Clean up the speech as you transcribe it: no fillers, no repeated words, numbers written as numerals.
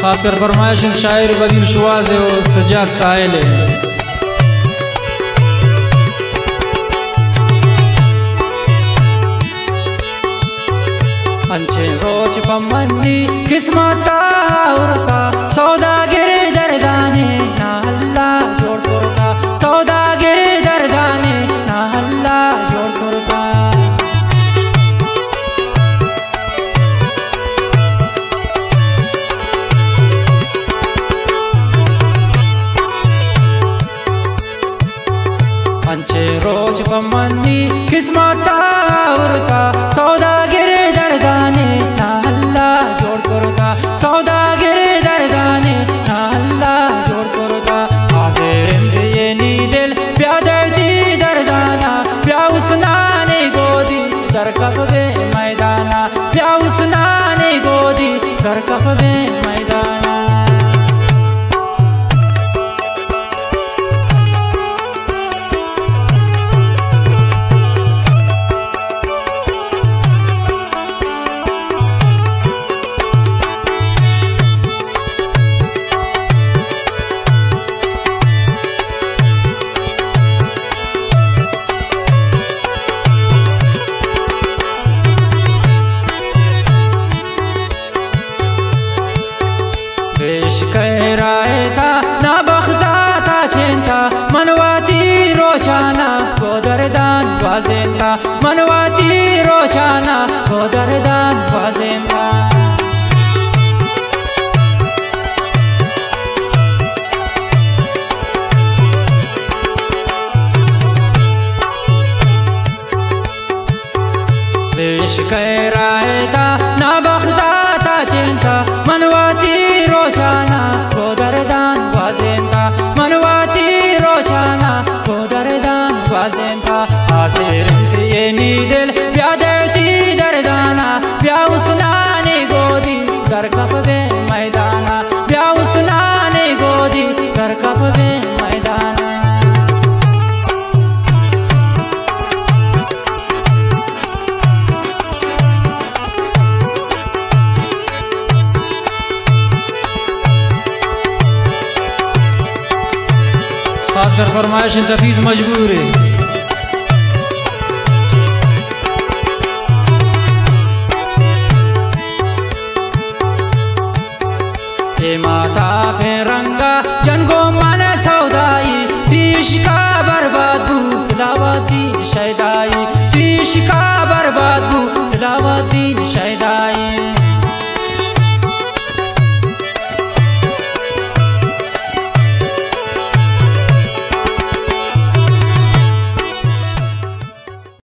खासकर फरमाइश शायर बदील शुआज और सजाद साहिल है। अंचे रोज पमंदी किस्मता उड़ता सौदागर दरदाने ना अल्लाह जोड़ करता सौदागर दरदाने ना अल्लाह जोड़ करता अंचे रोज पमंदी किस्मता उड़ता सौदागर दरदाने ना अल्लाह जोड़ करता सौदागर दरदाने ना अल्लाह जोड़ करता हाजिर इंतयेनी दिल प्यादती दरदाना प्याउसनाने गोदी तरकब मैदाना प्याउसनाने गोदी तरकब मैदाना कहराएता ना बख्ता था चेंता मनवाती रोशाना को दरदान वाजेंता मनवाती रोशाना को दरदान वाजेंता देश कहराएता ना बख्ता था चेंता मनवाती रोशाना को दरदान वाजेंता मनवाती रोशाना को दरदान वाजेंता हाजिर इंतयेनी दिल प्यादती दरदाना प्याउसनाने गोदी तरकब मैदाना प्याउसनाने गोदी तरकब मैदाना खासकर फरमाइश तफीज मजबूर है। ए माता फेरंगा जनको मन सौदाई तीश का बर्बाद फुलावती शैदाई तीश का